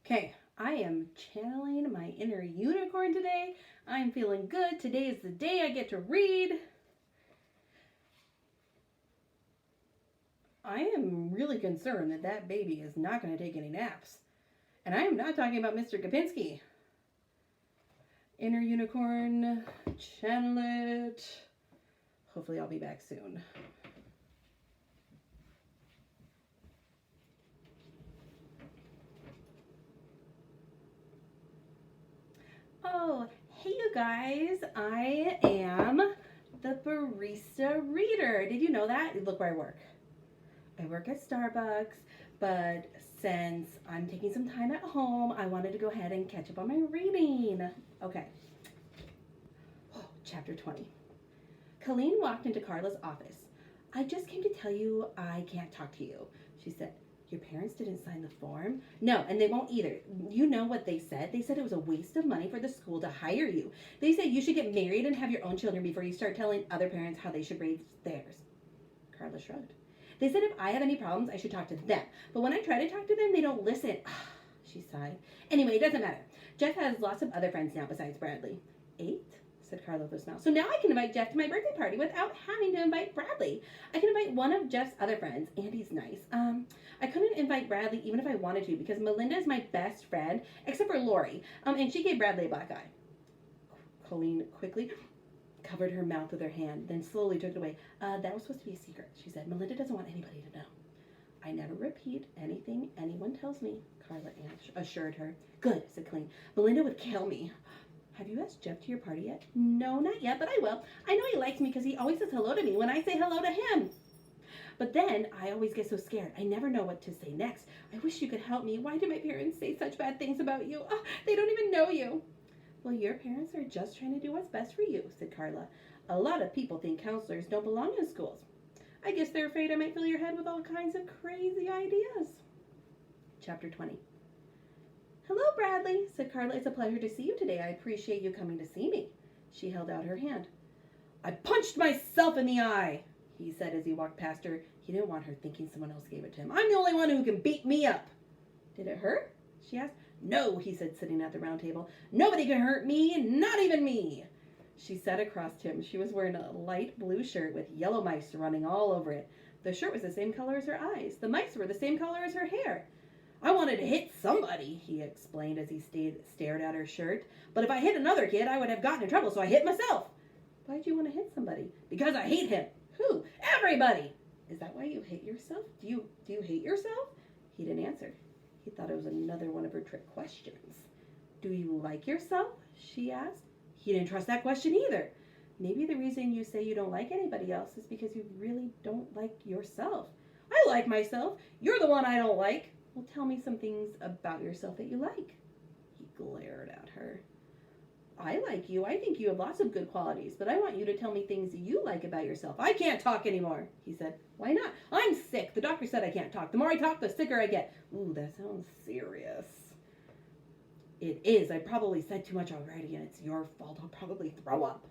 Okay, I am channeling my inner unicorn today. I'm feeling good. Today is the day I get to read. I am really concerned that that baby is not going to take any naps. And I am not talking about Mr. Kapinski. Inner unicorn, channel it. Hopefully I'll be back soon. Oh, hey you guys. I am the barista reader. Did you know that? Look where I work. I work at Starbucks, but since I'm taking some time at home, I wanted to go ahead and catch up on my reading. Okay. Chapter 20. Colleen walked into Carla's office. I just came to tell you I can't talk to you, she said. Your parents didn't sign the form? No, and they won't either. You know what they said? They said it was a waste of money for the school to hire you. They said you should get married and have your own children before you start telling other parents how they should raise theirs. Carla shrugged. They said if I have any problems, I should talk to them. But when I try to talk to them, they don't listen. She sighed. Anyway, it doesn't matter. Jeff has lots of other friends now besides Bradley. 8? Said Carla with a smile. So now I can invite Jeff to my birthday party without having to invite Bradley. I can invite one of Jeff's other friends. Andy's nice. I couldn't invite Bradley even if I wanted to because Melinda is my best friend, except for Lori. And she gave Bradley a black eye. Colleen quickly covered her mouth with her hand, then slowly took it away. That was supposed to be a secret, she said. Melinda doesn't want anybody to know. I never repeat anything anyone tells me, Carla assured her. Good, said Colleen. Melinda would kill me. Have you asked Jeff to your party yet? No, not yet, but I will. I know he likes me because he always says hello to me when I say hello to him. But then I always get so scared. I never know what to say next. I wish you could help me. Why do my parents say such bad things about you? Oh, they don't even know you. Well, your parents are just trying to do what's best for you, said Carla. A lot of people think counselors don't belong in schools. I guess they're afraid I might fill your head with all kinds of crazy ideas. Chapter 20. Hello, Bradley, said Carla. It's a pleasure to see you today. I appreciate you coming to see me. She held out her hand. I punched myself in the eye, he said as he walked past her. He didn't want her thinking someone else gave it to him. I'm the only one who can beat me up. Did it hurt? She asked. No, he said, sitting at the round table. Nobody can hurt me, not even me. She sat across him. She was wearing a light blue shirt with yellow mice running all over it. The shirt was the same color as her eyes. The mice were the same color as her hair. I wanted to hit somebody, he explained as he stared at her shirt. But if I hit another kid, I would have gotten in trouble, so I hit myself. Why'd you want to hit somebody? Because I hate him. Who? Everybody. Is that why you hate yourself? Do you hate yourself? He didn't answer. He thought it was another one of her trick questions. Do you like yourself? She asked. He didn't trust that question either. Maybe the reason you say you don't like anybody else is because you really don't like yourself. I like myself. You're the one I don't like. Well, tell me some things about yourself that you like. He glared at her. I like you. I think you have lots of good qualities, but I want you to tell me things you like about yourself. I can't talk anymore, he said. Why not? I'm sick. The doctor said I can't talk. The more I talk, the sicker I get. Ooh, that sounds serious. It is. I probably said too much already, and it's your fault. I'll probably throw up.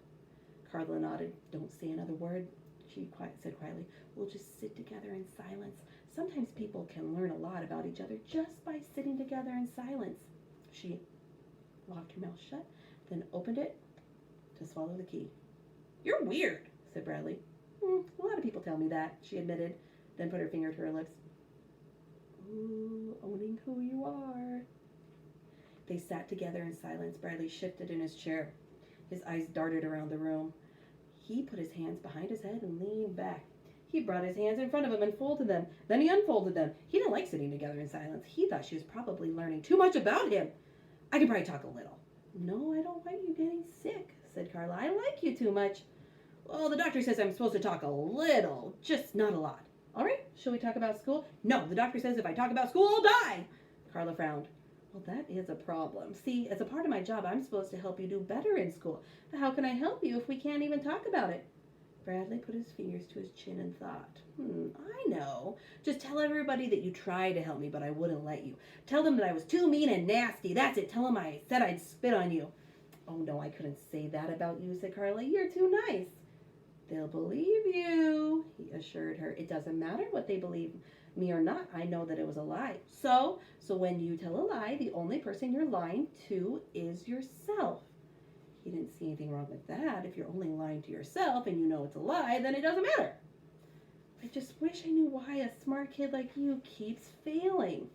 Carla nodded. Don't say another word, she said quietly. We'll just sit together in silence. Sometimes people can learn a lot about each other just by sitting together in silence. She locked her mouth shut, then opened it to swallow the key. You're weird, said Bradley. A lot of people tell me that, she admitted, then put her finger to her lips. Ooh, owning who you are. They sat together in silence. Bradley shifted in his chair. His eyes darted around the room. He put his hands behind his head and leaned back. He brought his hands in front of him and folded them. Then he unfolded them. He didn't like sitting together in silence. He thought she was probably learning too much about him. I can probably talk a little. No, I don't want you getting sick, said Carla. I like you too much. Well, the doctor says I'm supposed to talk a little, just not a lot. All right, shall we talk about school? No, the doctor says if I talk about school, I'll die. Carla frowned. Well, that is a problem. See, as a part of my job, I'm supposed to help you do better in school. But how can I help you if we can't even talk about it? Bradley put his fingers to his chin and thought, I know. Just tell everybody that you tried to help me, but I wouldn't let you. Tell them that I was too mean and nasty. That's it. Tell them I said I'd spit on you. Oh, no, I couldn't say that about you, said Carla. You're too nice. They'll believe you, he assured her. It doesn't matter what they believe. Me or not, I know that it was a lie. So when you tell a lie, the only person you're lying to is yourself. He didn't see anything wrong with that. If you're only lying to yourself and you know it's a lie, then it doesn't matter. I just wish I knew why a smart kid like you keeps failing.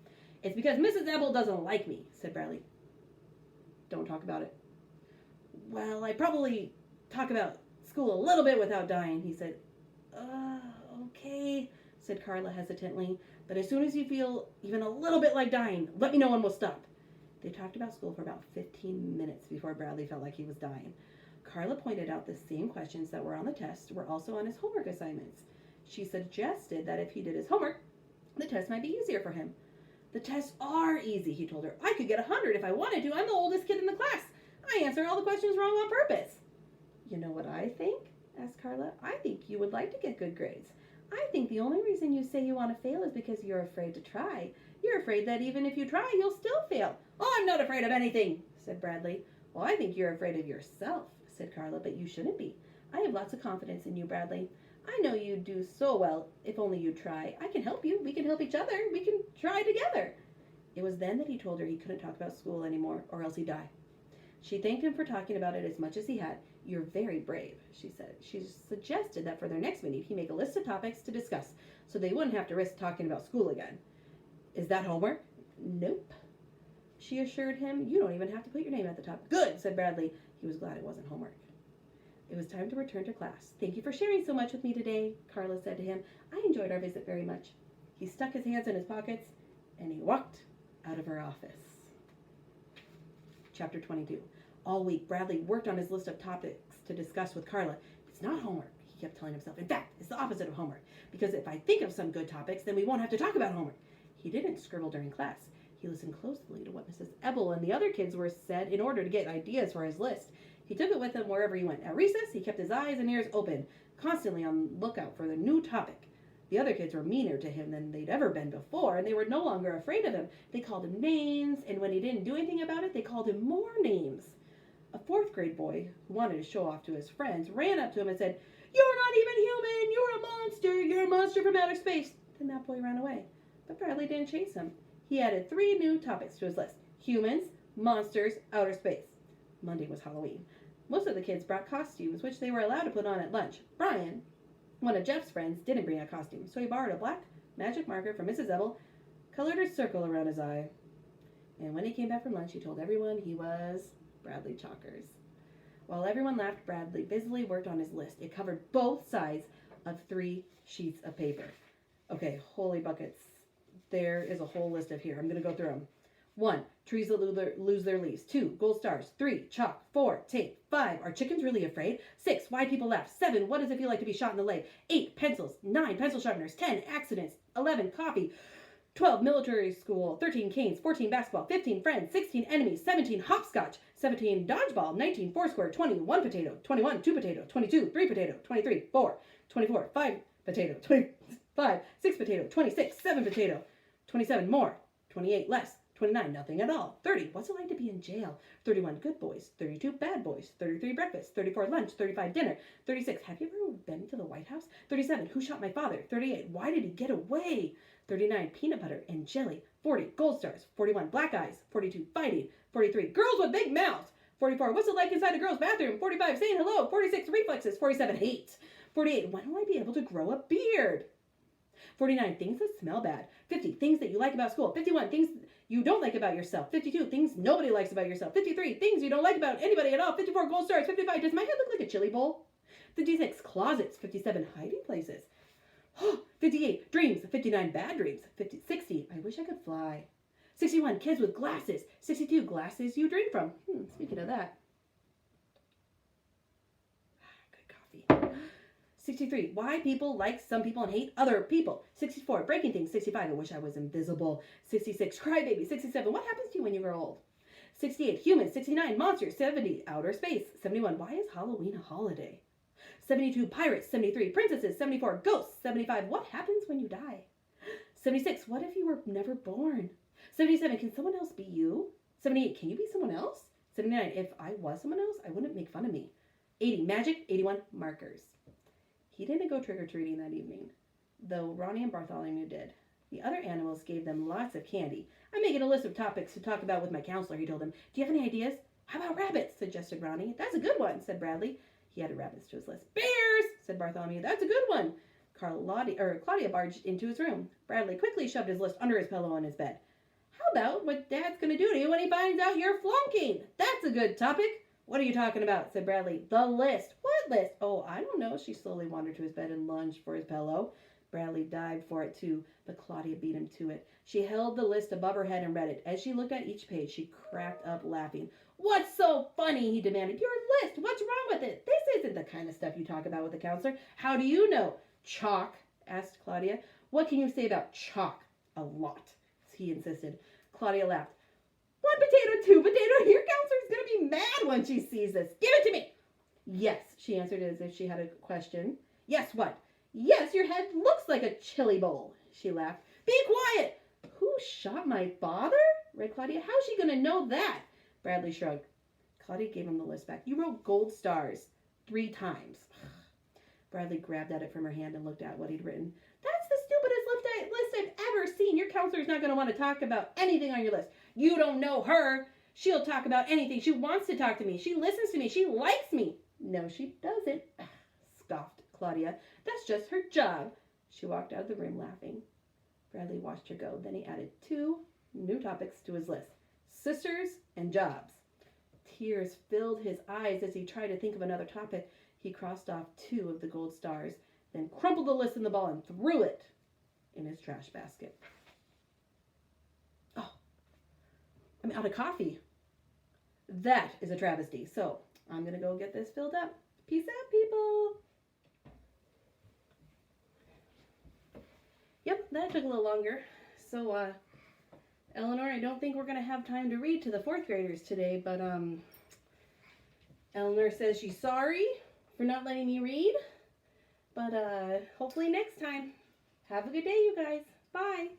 It's because Mrs. Ebel doesn't like me, said Bradley. Don't talk about it. Well, I probably talk about school a little bit without dying, he said. Okay, said Carla hesitantly. But as soon as you feel even a little bit like dying, let me know and we'll stop. They talked about school for about 15 minutes before Bradley felt like he was dying. Carla pointed out the same questions that were on the test were also on his homework assignments. She suggested that if he did his homework, the test might be easier for him. The tests are easy, he told her. I could get 100 if I wanted to. I'm the oldest kid in the class. I answer all the questions wrong on purpose. You know what I think? Asked Carla. I think you would like to get good grades. I think the only reason you say you want to fail is because you're afraid to try. You're afraid that even if you try, you'll still fail. Oh, I'm not afraid of anything, said Bradley. Well, I think you're afraid of yourself, said Carla, but you shouldn't be. I have lots of confidence in you, Bradley. I know you'd do so well if only you'd try. I can help you. We can help each other. We can try together. It was then that he told her he couldn't talk about school anymore, or else he'd die. She thanked him for talking about it as much as he had. You're very brave, she said. She suggested that for their next meeting, he make a list of topics to discuss, so they wouldn't have to risk talking about school again. Is that homework? Nope, she assured him. You don't even have to put your name at the top. Good, said Bradley. He was glad it wasn't homework. It was time to return to class. Thank you for sharing so much with me today, Carla said to him. I enjoyed our visit very much. He stuck his hands in his pockets, and he walked out of her office. Chapter 22. All week, Bradley worked on his list of topics to discuss with Carla. It's not homework, he kept telling himself. In fact, it's the opposite of homework, because if I think of some good topics, then we won't have to talk about homework. He didn't scribble during class. He listened closely to what Mrs. Ebel and the other kids were said in order to get ideas for his list. He took it with him wherever he went. At recess, he kept his eyes and ears open, constantly on the lookout for the new topic. The other kids were meaner to him than they'd ever been before, and they were no longer afraid of him. They called him names, and when he didn't do anything about it, they called him more names. A fourth grade boy, who wanted to show off to his friends, ran up to him and said, You're not even human! You're a monster! You're a monster from outer space! Then that boy ran away. But Bradley didn't chase him. He added 3 new topics to his list. Humans, monsters, outer space. Monday was Halloween. Most of the kids brought costumes, which they were allowed to put on at lunch. Brian, one of Jeff's friends, didn't bring a costume, so he borrowed a black magic marker from Mrs. Ebel, colored a circle around his eye. And when he came back from lunch, he told everyone he was Bradley Chalkers. While everyone laughed, Bradley busily worked on his list. It covered both sides of 3 sheets of paper. Okay, holy buckets. There is a whole list of here. I'm going to go through them. 1, trees that lose their leaves. 2, gold stars. 3, chalk. 4, tape. 5, are chickens really afraid? 6, why people laugh. 7, what does it feel like to be shot in the leg? 8, pencils. 9, pencil sharpeners. 10, accidents. 11, coffee. 12, military school. 13, canes. 14, basketball. 15, friends. 16, enemies. 17, hopscotch. 17, dodgeball. 19, foursquare. 20, 1 potato. 21, 2 potato. 22, 3 potato. 23, 4. 24, 5 potato. 25, 6 potato. 26, 7 potato. 27, more. 28, less. 29, nothing at all. 30, what's it like to be in jail? 31, good boys. 32, bad boys. 33, breakfast. 34, lunch. 35, dinner. 36, have you ever been to the White House? 37, who shot my father? 38, why did he get away? 39, peanut butter and jelly. 40, gold stars. 41, black eyes. 42, fighting. 43, girls with big mouths. 44, what's it like inside a girl's bathroom? 45, saying hello. 46, reflexes. 47, hate. 48, when will I be able to grow a beard? 49, things that smell bad. 50, things that you like about school. 51, things you don't like about yourself. 52, things nobody likes about yourself. 53, things you don't like about anybody at all. 54, gold stars. 55, does my head look like a chili bowl? 56, closets. 57, hiding places. 58, dreams. 59, bad dreams. 60, I wish I could fly. 61, kids with glasses. 62, glasses you drink from. Speaking of that. Good coffee. 63, why people like some people and hate other people. 64, breaking things. 65, I wish I was invisible. 66, crybaby. 67, what happens to you when you grow old? 68, humans. 69, monsters. 70, outer space. 71, why is Halloween a holiday? 72, pirates. 73, princesses. 74, ghosts. 75, what happens when you die? 76, what if you were never born? 77, can someone else be you? 78, can you be someone else? 79, if I was someone else, I wouldn't make fun of me. 80, magic. 81, markers. He didn't go trick-or-treating that evening, though Ronnie and Bartholomew did. The other animals gave them lots of candy. I'm making a list of topics to talk about with my counselor, he told them. Do you have any ideas? How about rabbits? Suggested Ronnie. That's a good one, said Bradley. He added rabbits to his list. Bears, said Bartholomew. That's a good one. Claudia barged into his room. Bradley quickly shoved his list under his pillow on his bed. How about what Dad's going to do to you when he finds out you're flunking? That's a good topic. What are you talking about? Said Bradley. The list. What list? Oh, I don't know. She slowly wandered to his bed and lunged for his pillow. Bradley dived for it too, but Claudia beat him to it. She held the list above her head and read it. As she looked at each page, she cracked up laughing. What's so funny? He demanded. Your list. What's wrong with it? This isn't the kind of stuff you talk about with a counselor. How do you know? Chalk, asked Claudia. What can you say about chalk? A lot, he insisted. Claudia laughed. One potato, two potato. Your counselor's going to be mad when she sees this. Give it to me. Yes, she answered as if she had a question. Yes, what? Yes, your head looks like a chili bowl, she laughed. Be quiet. Who shot my father? Read Claudia. How's she going to know that? Bradley shrugged. Claudia gave him the list back. You wrote gold stars 3 times. Bradley grabbed at it from her hand and looked at what he'd written. That's the stupidest list I've ever seen. Your counselor's not going to want to talk about anything on your list. You don't know her. She'll talk about anything. She wants to talk to me. She listens to me. She likes me. No, she doesn't, scoffed Claudia. That's just her job. She walked out of the room laughing. Bradley watched her go. Then he added 2 new topics to his list. Sisters and jobs. Tears filled his eyes as he tried to think of another topic. He crossed off 2 of the gold stars, then crumpled the list in the ball and threw it in his trash basket. Oh, I'm out of coffee. That is a travesty. So I'm going to go get this filled up. Peace out, people. Yep, that took a little longer. So, Eleanor, I don't think we're going to have time to read to the 4th graders today, but Eleanor says she's sorry for not letting me read, but hopefully next time. Have a good day, you guys. Bye.